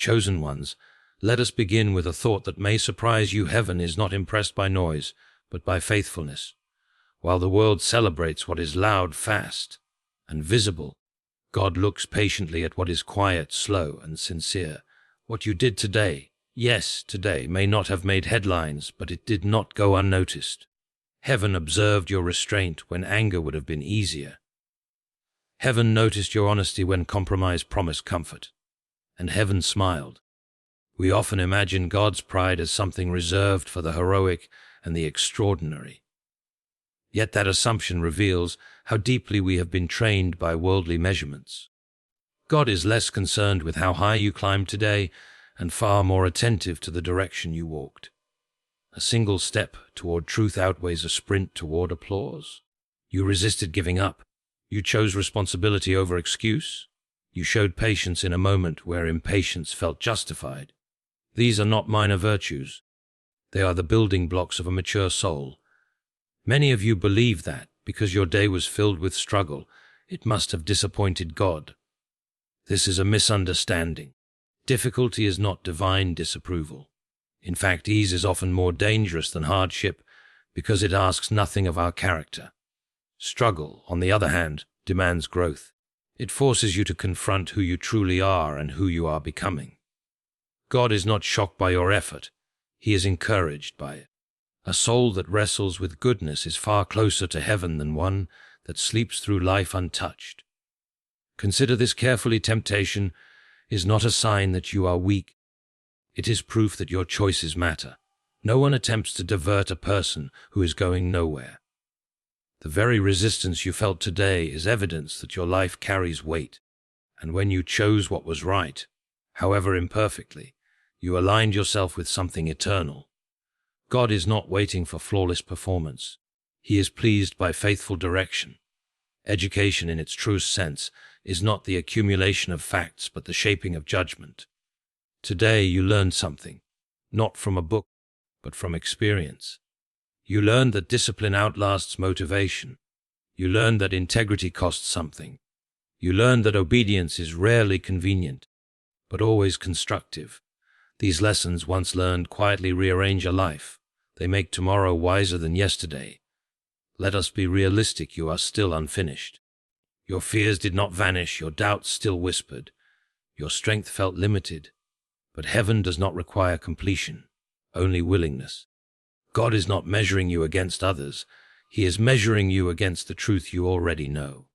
Chosen ones, let us begin with a thought that may surprise you. Heaven is not impressed by noise, but by faithfulness. While the world celebrates what is loud, fast, and visible, God looks patiently at what is quiet, slow, and sincere. What you did today, yes, today, may not have made headlines, but it did not go unnoticed. Heaven observed your restraint when anger would have been easier. Heaven noticed your honesty when compromise promised comfort. And heaven smiled. We often imagine God's pride as something reserved for the heroic and the extraordinary. Yet that assumption reveals how deeply we have been trained by worldly measurements. God is less concerned with how high you climbed today and far more attentive to the direction you walked. A single step toward truth outweighs a sprint toward applause. You resisted giving up. You chose responsibility over excuse. You showed patience in a moment where impatience felt justified. These are not minor virtues. They are the building blocks of a mature soul. Many of you believe that, because your day was filled with struggle, it must have disappointed God. This is a misunderstanding. Difficulty is not divine disapproval. In fact, ease is often more dangerous than hardship because it asks nothing of our character. Struggle, on the other hand, demands growth. It forces you to confront who you truly are and who you are becoming. God is not shocked by your effort. He is encouraged by it. A soul that wrestles with goodness is far closer to heaven than one that sleeps through life untouched. Consider this carefully. Temptation is not a sign that you are weak. It is proof that your choices matter. No one attempts to divert a person who is going nowhere. The very resistance you felt today is evidence that your life carries weight, and when you chose what was right, however imperfectly, you aligned yourself with something eternal. God is not waiting for flawless performance. He is pleased by faithful direction. Education in its truest sense is not the accumulation of facts but the shaping of judgment. Today you learned something, not from a book, but from experience. You learned that discipline outlasts motivation. You learned that integrity costs something. You learned that obedience is rarely convenient, but always constructive. These lessons, once learned, quietly rearrange a life. They make tomorrow wiser than yesterday. Let us be realistic. You are still unfinished. Your fears did not vanish. Your doubts still whispered. Your strength felt limited. But heaven does not require completion, only willingness. God is not measuring you against others. He is measuring you against the truth you already know.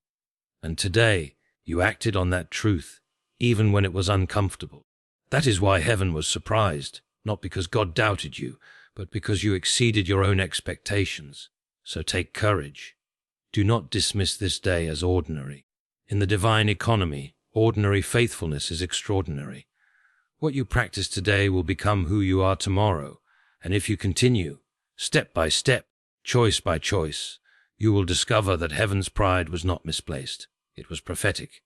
And today, you acted on that truth, even when it was uncomfortable. That is why heaven was surprised, not because God doubted you, but because you exceeded your own expectations. So take courage. Do not dismiss this day as ordinary. In the divine economy, ordinary faithfulness is extraordinary. What you practice today will become who you are tomorrow, and if you continue, step by step, choice by choice, you will discover that heaven's pride was not misplaced. It was prophetic.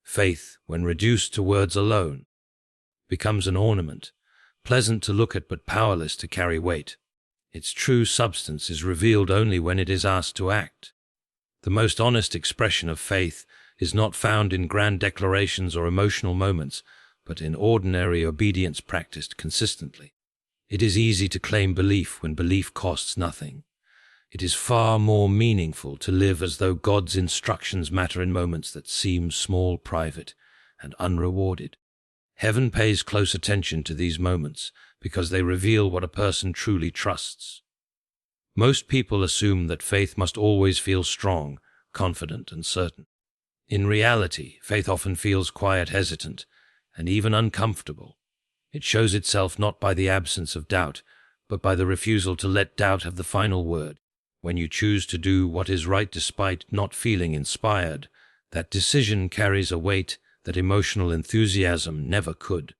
Faith, when reduced to words alone, becomes an ornament, pleasant to look at but powerless to carry weight. Its true substance is revealed only when it is asked to act. The most honest expression of faith is not found in grand declarations or emotional moments, but in ordinary obedience practiced consistently. It is easy to claim belief when belief costs nothing. It is far more meaningful to live as though God's instructions matter in moments that seem small, private, and unrewarded. Heaven pays close attention to these moments because they reveal what a person truly trusts. Most people assume that faith must always feel strong, confident, and certain. In reality, faith often feels quiet, hesitant, and even uncomfortable. It shows itself not by the absence of doubt, but by the refusal to let doubt have the final word. When you choose to do what is right despite not feeling inspired, that decision carries a weight that emotional enthusiasm never could.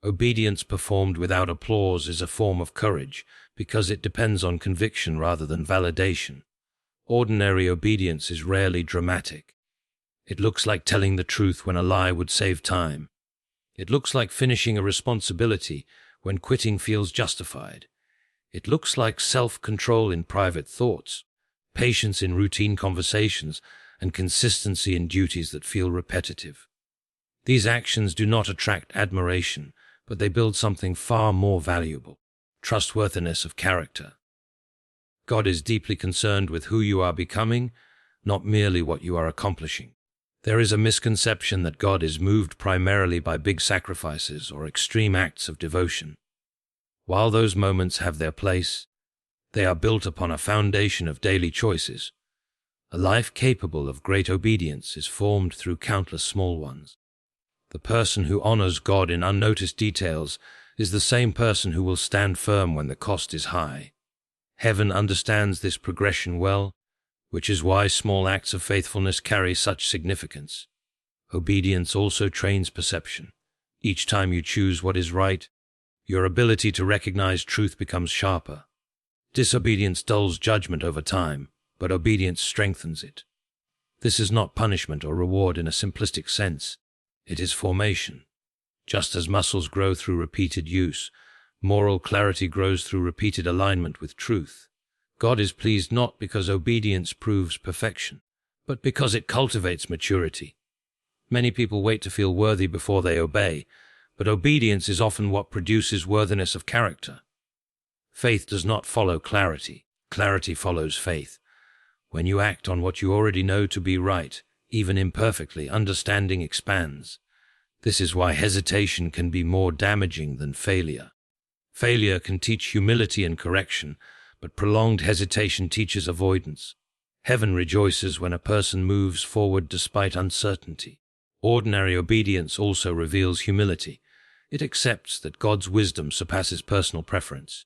Obedience performed without applause is a form of courage because it depends on conviction rather than validation. Ordinary obedience is rarely dramatic. It looks like telling the truth when a lie would save time. It looks like finishing a responsibility when quitting feels justified. It looks like self-control in private thoughts, patience in routine conversations, and consistency in duties that feel repetitive. These actions do not attract admiration, but they build something far more valuable: trustworthiness of character. God is deeply concerned with who you are becoming, not merely what you are accomplishing. There is a misconception that God is moved primarily by big sacrifices or extreme acts of devotion. While those moments have their place, they are built upon a foundation of daily choices. A life capable of great obedience is formed through countless small ones. The person who honors God in unnoticed details is the same person who will stand firm when the cost is high. Heaven understands this progression well, which is why small acts of faithfulness carry such significance. Obedience also trains perception. Each time you choose what is right, your ability to recognize truth becomes sharper. Disobedience dulls judgment over time, but obedience strengthens it. This is not punishment or reward in a simplistic sense. It is formation. Just as muscles grow through repeated use, moral clarity grows through repeated alignment with truth. God is pleased not because obedience proves perfection, but because it cultivates maturity. Many people wait to feel worthy before they obey, but obedience is often what produces worthiness of character. Faith does not follow clarity. Clarity follows faith. When you act on what you already know to be right, even imperfectly, understanding expands. This is why hesitation can be more damaging than failure. Failure can teach humility and correction, but prolonged hesitation teaches avoidance. Heaven rejoices when a person moves forward despite uncertainty. Ordinary obedience also reveals humility. It accepts that God's wisdom surpasses personal preference.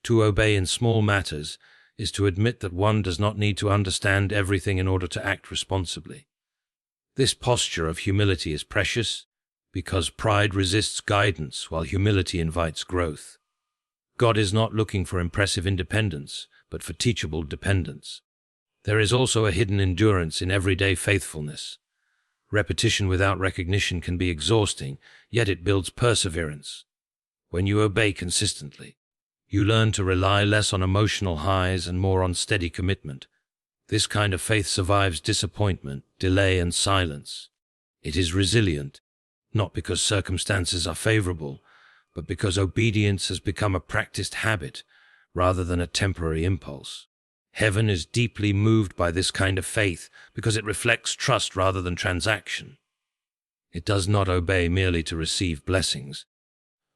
To obey in small matters is to admit that one does not need to understand everything in order to act responsibly. This posture of humility is precious because pride resists guidance while humility invites growth. God is not looking for impressive independence, but for teachable dependence. There is also a hidden endurance in everyday faithfulness. Repetition without recognition can be exhausting, yet it builds perseverance. When you obey consistently, you learn to rely less on emotional highs and more on steady commitment. This kind of faith survives disappointment, delay, and silence. It is resilient, not because circumstances are favorable, but because obedience has become a practiced habit rather than a temporary impulse. Heaven is deeply moved by this kind of faith because it reflects trust rather than transaction. It does not obey merely to receive blessings,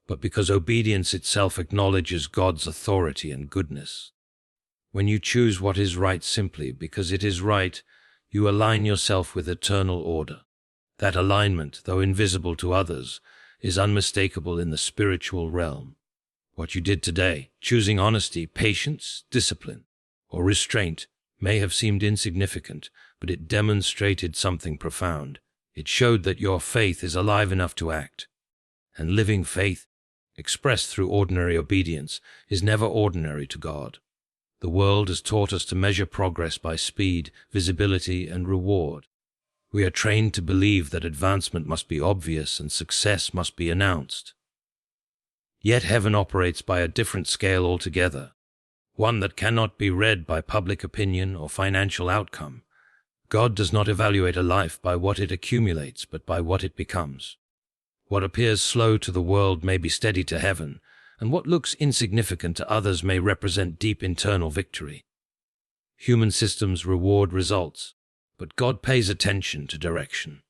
but because obedience itself acknowledges God's authority and goodness. When you choose what is right simply because it is right, you align yourself with eternal order. That alignment, though invisible to others, is unmistakable in the spiritual realm. What you did today, choosing honesty, patience, discipline, or restraint, may have seemed insignificant, but it demonstrated something profound. It showed that your faith is alive enough to act. And living faith, expressed through ordinary obedience, is never ordinary to God. The world has taught us to measure progress by speed, visibility, and reward. We are trained to believe that advancement must be obvious and success must be announced. Yet heaven operates by a different scale altogether, one that cannot be read by public opinion or financial outcome. God does not evaluate a life by what it accumulates, but by what it becomes. What appears slow to the world may be steady to heaven, and what looks insignificant to others may represent deep internal victory. Human systems reward results, but God pays attention to direction.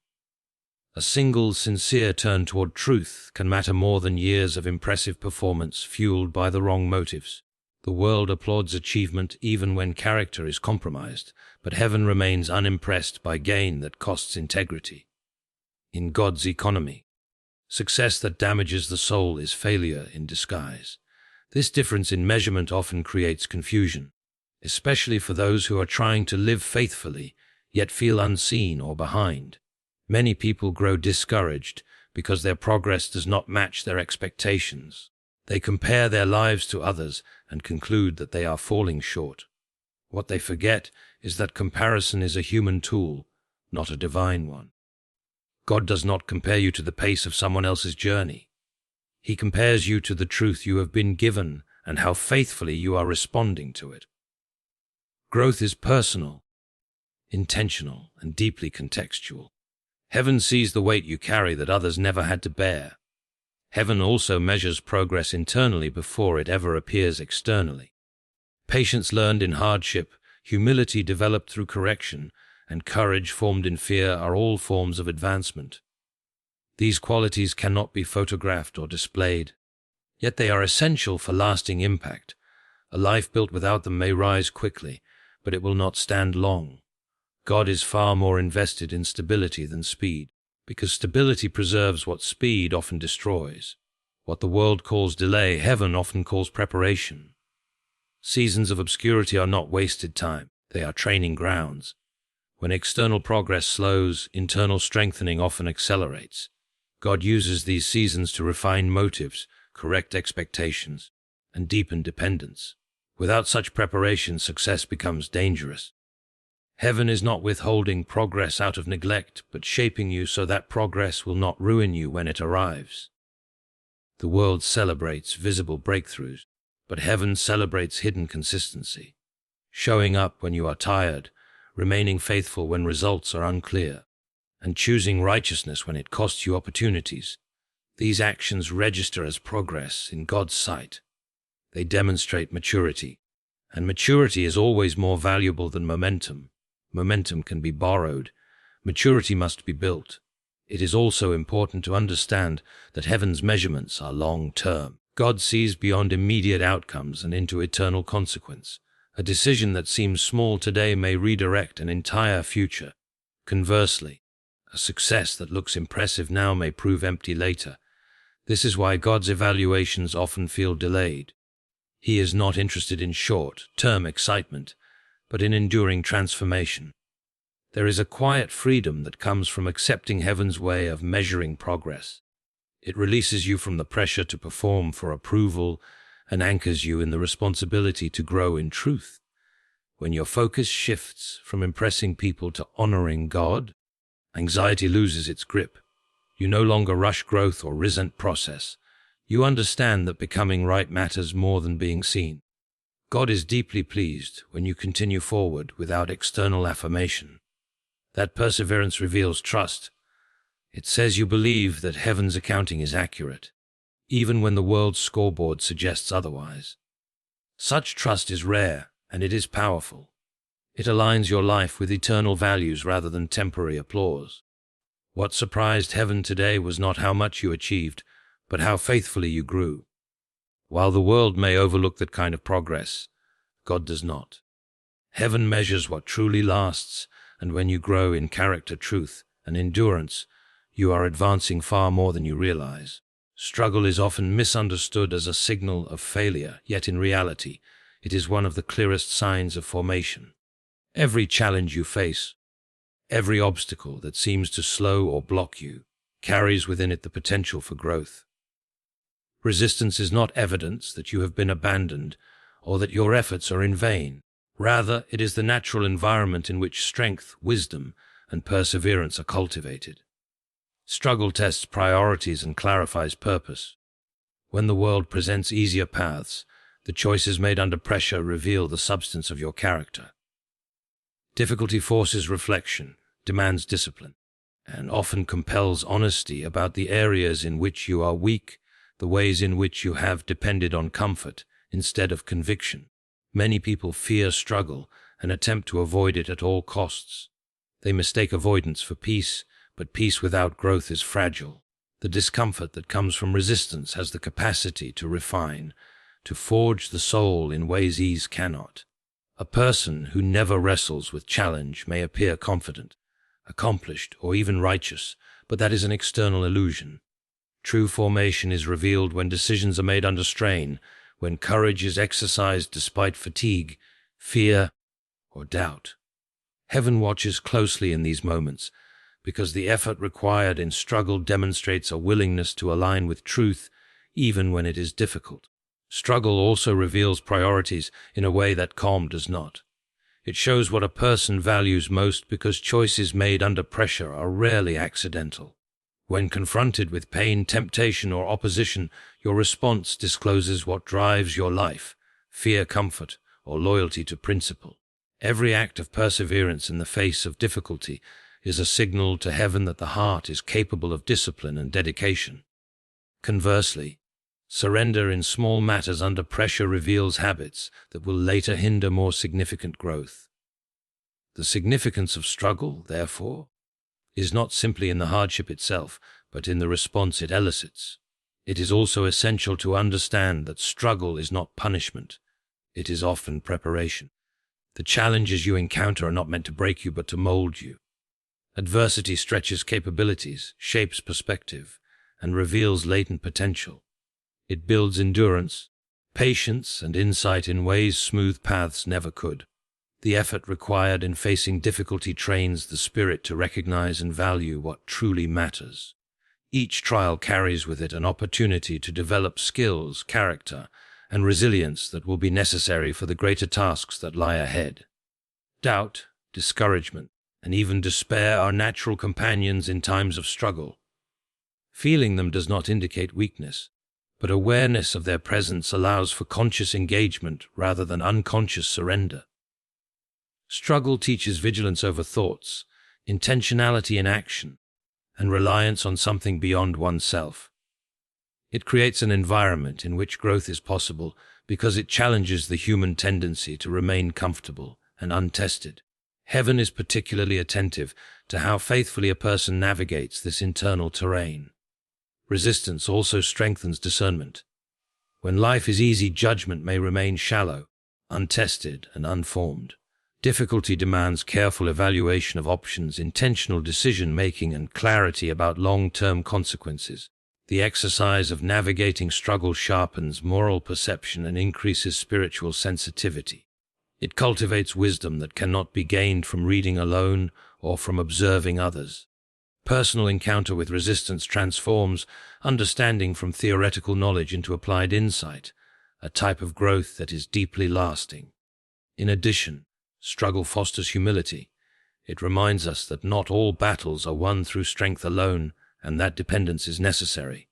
A single sincere turn toward truth can matter more than years of impressive performance fueled by the wrong motives. The world applauds achievement even when character is compromised, but heaven remains unimpressed by gain that costs integrity. In God's economy, success that damages the soul is failure in disguise. This difference in measurement often creates confusion, especially for those who are trying to live faithfully, yet feel unseen or behind. Many people grow discouraged because their progress does not match their expectations. They compare their lives to others and conclude that they are falling short. What they forget is that comparison is a human tool, not a divine one. God does not compare you to the pace of someone else's journey. He compares you to the truth you have been given and how faithfully you are responding to it. Growth is personal, intentional, and deeply contextual. Heaven sees the weight you carry that others never had to bear. Heaven also measures progress internally before it ever appears externally. Patience learned in hardship, humility developed through correction, and courage formed in fear are all forms of advancement. These qualities cannot be photographed or displayed, yet they are essential for lasting impact. A life built without them may rise quickly, but it will not stand long. God is far more invested in stability than speed, because stability preserves what speed often destroys. What the world calls delay, heaven often calls preparation. Seasons of obscurity are not wasted time, they are training grounds. When external progress slows, internal strengthening often accelerates. God uses these seasons to refine motives, correct expectations, and deepen dependence. Without such preparation, success becomes dangerous. Heaven is not withholding progress out of neglect, but shaping you so that progress will not ruin you when it arrives. The world celebrates visible breakthroughs, but heaven celebrates hidden consistency. Showing up when you are tired, remaining faithful when results are unclear, and choosing righteousness when it costs you opportunities. These actions register as progress in God's sight. They demonstrate maturity, and maturity is always more valuable than momentum. Momentum can be borrowed. Maturity must be built. It is also important to understand that heaven's measurements are long-term. God sees beyond immediate outcomes and into eternal consequence. A decision that seems small today may redirect an entire future. Conversely, a success that looks impressive now may prove empty later. This is why God's evaluations often feel delayed. He is not interested in short-term excitement, but in enduring transformation. There is a quiet freedom that comes from accepting heaven's way of measuring progress. It releases you from the pressure to perform for approval and anchors you in the responsibility to grow in truth. When your focus shifts from impressing people to honoring God, anxiety loses its grip. You no longer rush growth or resent process. You understand that becoming right matters more than being seen. God is deeply pleased when you continue forward without external affirmation. That perseverance reveals trust. It says you believe that heaven's accounting is accurate, even when the world's scoreboard suggests otherwise. Such trust is rare, and it is powerful. It aligns your life with eternal values rather than temporary applause. What surprised heaven today was not how much you achieved, but how faithfully you grew. While the world may overlook that kind of progress, God does not. Heaven measures what truly lasts, and when you grow in character, truth, and endurance, you are advancing far more than you realize. Struggle is often misunderstood as a signal of failure, yet in reality, it is one of the clearest signs of formation. Every challenge you face, every obstacle that seems to slow or block you, carries within it the potential for growth. Resistance is not evidence that you have been abandoned or that your efforts are in vain. Rather, it is the natural environment in which strength, wisdom, and perseverance are cultivated. Struggle tests priorities and clarifies purpose. When the world presents easier paths, the choices made under pressure reveal the substance of your character. Difficulty forces reflection, demands discipline, and often compels honesty about the areas in which you are weak, the ways in which you have depended on comfort instead of conviction. Many people fear struggle and attempt to avoid it at all costs. They mistake avoidance for peace, but peace without growth is fragile. The discomfort that comes from resistance has the capacity to refine, to forge the soul in ways ease cannot. A person who never wrestles with challenge may appear confident, accomplished, or even righteous, but that is an external illusion. True formation is revealed when decisions are made under strain, when courage is exercised despite fatigue, fear, or doubt. Heaven watches closely in these moments, because the effort required in struggle demonstrates a willingness to align with truth, even when it is difficult. Struggle also reveals priorities in a way that calm does not. It shows what a person values most because choices made under pressure are rarely accidental. When confronted with pain, temptation, or opposition, your response discloses what drives your life: fear, comfort, or loyalty to principle. Every act of perseverance in the face of difficulty is a signal to heaven that the heart is capable of discipline and dedication. Conversely, surrender in small matters under pressure reveals habits that will later hinder more significant growth. The significance of struggle, therefore, is not simply in the hardship itself, but in the response it elicits. It is also essential to understand that struggle is not punishment. It is often preparation. The challenges you encounter are not meant to break you, but to mold you. Adversity stretches capabilities, shapes perspective, and reveals latent potential. It builds endurance, patience, and insight in ways smooth paths never could. The effort required in facing difficulty trains the spirit to recognize and value what truly matters. Each trial carries with it an opportunity to develop skills, character, and resilience that will be necessary for the greater tasks that lie ahead. Doubt, discouragement, and even despair are natural companions in times of struggle. Feeling them does not indicate weakness, but awareness of their presence allows for conscious engagement rather than unconscious surrender. Struggle teaches vigilance over thoughts, intentionality in action, and reliance on something beyond oneself. It creates an environment in which growth is possible because it challenges the human tendency to remain comfortable and untested. Heaven is particularly attentive to how faithfully a person navigates this internal terrain. Resistance also strengthens discernment. When life is easy, judgment may remain shallow, untested, and unformed. Difficulty demands careful evaluation of options, intentional decision-making, and clarity about long-term consequences. The exercise of navigating struggle sharpens moral perception and increases spiritual sensitivity. It cultivates wisdom that cannot be gained from reading alone or from observing others. Personal encounter with resistance transforms understanding from theoretical knowledge into applied insight, a type of growth that is deeply lasting. In addition, struggle fosters humility. It reminds us that not all battles are won through strength alone, and that dependence is necessary.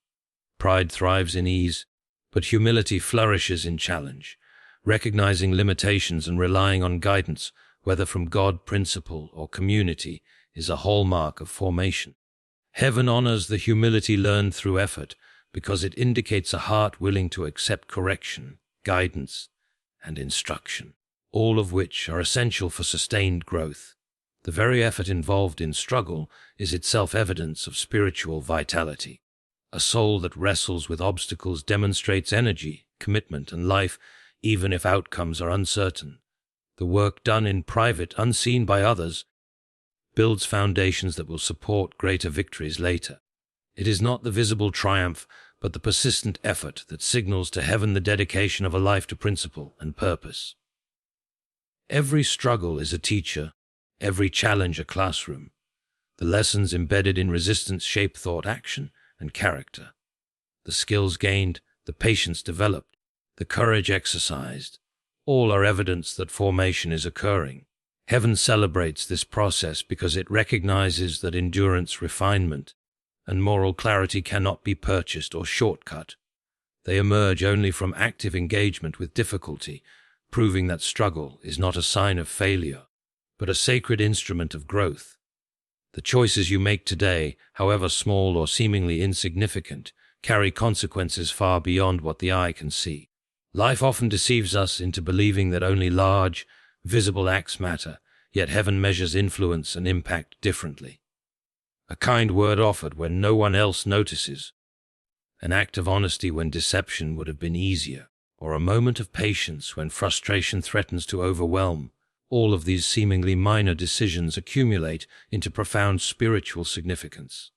Pride thrives in ease, but humility flourishes in challenge. Recognizing limitations and relying on guidance, whether from God, principle, or community, is a hallmark of formation. Heaven honors the humility learned through effort because it indicates a heart willing to accept correction, guidance, and instruction, all of which are essential for sustained growth. The very effort involved in struggle is itself evidence of spiritual vitality. A soul that wrestles with obstacles demonstrates energy, commitment, and life, even if outcomes are uncertain. The work done in private, unseen by others, builds foundations that will support greater victories later. It is not the visible triumph, but the persistent effort that signals to heaven the dedication of a life to principle and purpose. Every struggle is a teacher, every challenge a classroom. The lessons embedded in resistance shape thought, action, and character. The skills gained, the patience developed, the courage exercised, all are evidence that formation is occurring. Heaven celebrates this process because it recognizes that endurance, refinement, and moral clarity cannot be purchased or shortcut. They emerge only from active engagement with difficulty, proving that struggle is not a sign of failure, but a sacred instrument of growth. The choices you make today, however small or seemingly insignificant, carry consequences far beyond what the eye can see. Life often deceives us into believing that only large, visible acts matter, yet heaven measures influence and impact differently. A kind word offered when no one else notices, an act of honesty when deception would have been easier, or a moment of patience when frustration threatens to overwhelm. All of these seemingly minor decisions accumulate into profound spiritual significance.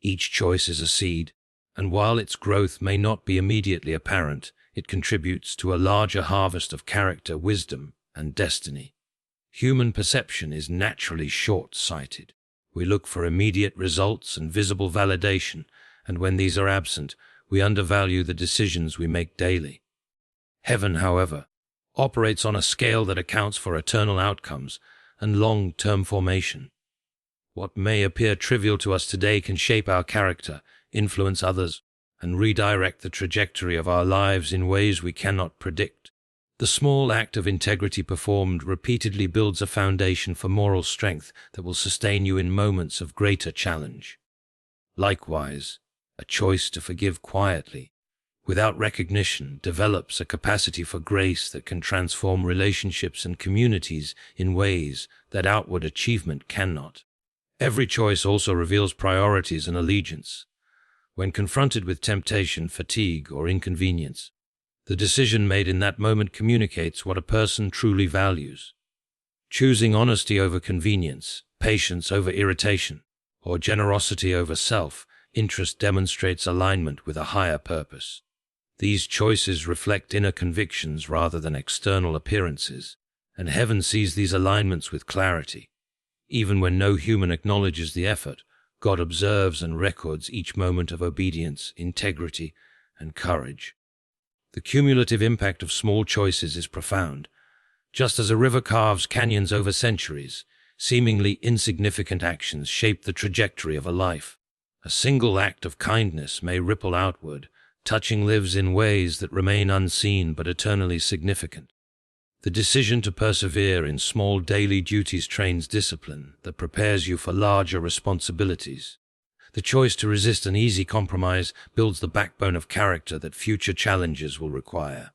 Each choice is a seed, and while its growth may not be immediately apparent, it contributes to a larger harvest of character, wisdom, and destiny. Human perception is naturally short-sighted. We look for immediate results and visible validation, and when these are absent, we undervalue the decisions we make daily. Heaven, however, operates on a scale that accounts for eternal outcomes and long-term formation. What may appear trivial to us today can shape our character, influence others, and redirect the trajectory of our lives in ways we cannot predict. The small act of integrity performed repeatedly builds a foundation for moral strength that will sustain you in moments of greater challenge. Likewise, a choice to forgive quietly, without recognition, develops a capacity for grace that can transform relationships and communities in ways that outward achievement cannot. Every choice also reveals priorities and allegiance. When confronted with temptation, fatigue, or inconvenience, the decision made in that moment communicates what a person truly values. Choosing honesty over convenience, patience over irritation, or generosity over self-interest demonstrates alignment with a higher purpose. These choices reflect inner convictions rather than external appearances, and heaven sees these alignments with clarity. Even when no human acknowledges the effort, God observes and records each moment of obedience, integrity, and courage. The cumulative impact of small choices is profound. Just as a river carves canyons over centuries, seemingly insignificant actions shape the trajectory of a life. A single act of kindness may ripple outward, touching lives in ways that remain unseen but eternally significant. The decision to persevere in small daily duties trains discipline that prepares you for larger responsibilities. The choice to resist an easy compromise builds the backbone of character that future challenges will require.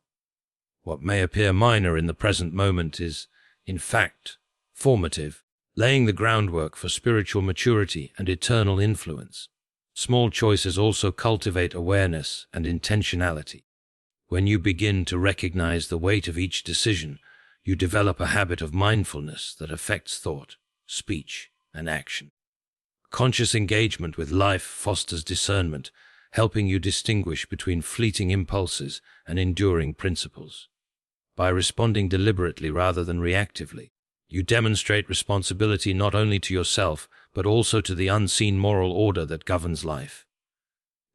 What may appear minor in the present moment is, in fact, formative, laying the groundwork for spiritual maturity and eternal influence. Small choices also cultivate awareness and intentionality. When you begin to recognize the weight of each decision, you develop a habit of mindfulness that affects thought, speech, and action. Conscious engagement with life fosters discernment, helping you distinguish between fleeting impulses and enduring principles. By responding deliberately rather than reactively, you demonstrate responsibility not only to yourself, but also to the unseen moral order that governs life.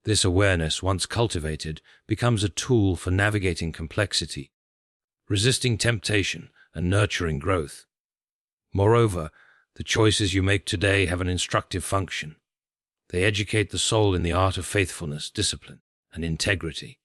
This awareness, once cultivated, becomes a tool for navigating complexity, resisting temptation, and nurturing growth. Moreover, the choices you make today have an instructive function. They educate the soul in the art of faithfulness, discipline, and integrity.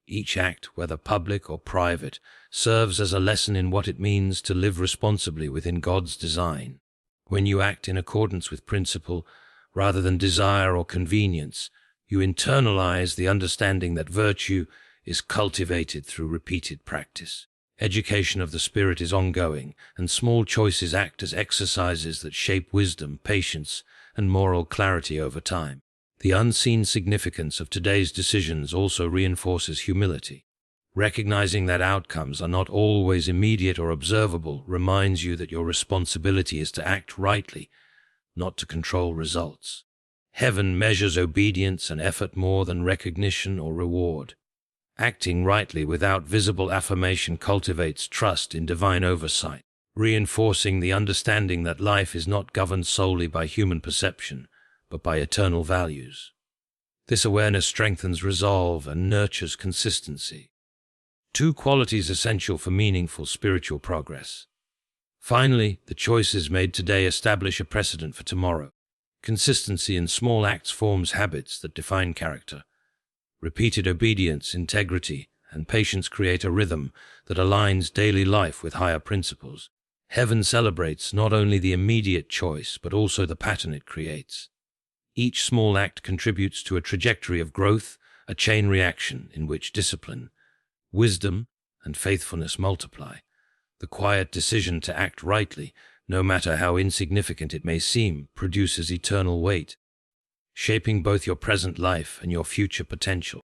Each act, whether public or private, serves as a lesson in what it means to live responsibly within God's design. When you act in accordance with principle, rather than desire or convenience, you internalize the understanding that virtue is cultivated through repeated practice. Education of the spirit is ongoing, and small choices act as exercises that shape wisdom, patience, and moral clarity over time. The unseen significance of today's decisions also reinforces humility. Recognizing that outcomes are not always immediate or observable reminds you that your responsibility is to act rightly, not to control results. Heaven measures obedience and effort more than recognition or reward. Acting rightly without visible affirmation cultivates trust in divine oversight, reinforcing the understanding that life is not governed solely by human perception, but by eternal values. This awareness strengthens resolve and nurtures consistency, two qualities essential for meaningful spiritual progress. Finally, the choices made today establish a precedent for tomorrow. Consistency in small acts forms habits that define character. Repeated obedience, integrity, and patience create a rhythm that aligns daily life with higher principles. Heaven celebrates not only the immediate choice, but also the pattern it creates. Each small act contributes to a trajectory of growth, a chain reaction in which discipline, wisdom, and faithfulness multiply. The quiet decision to act rightly, no matter how insignificant it may seem, produces eternal weight, shaping both your present life and your future potential.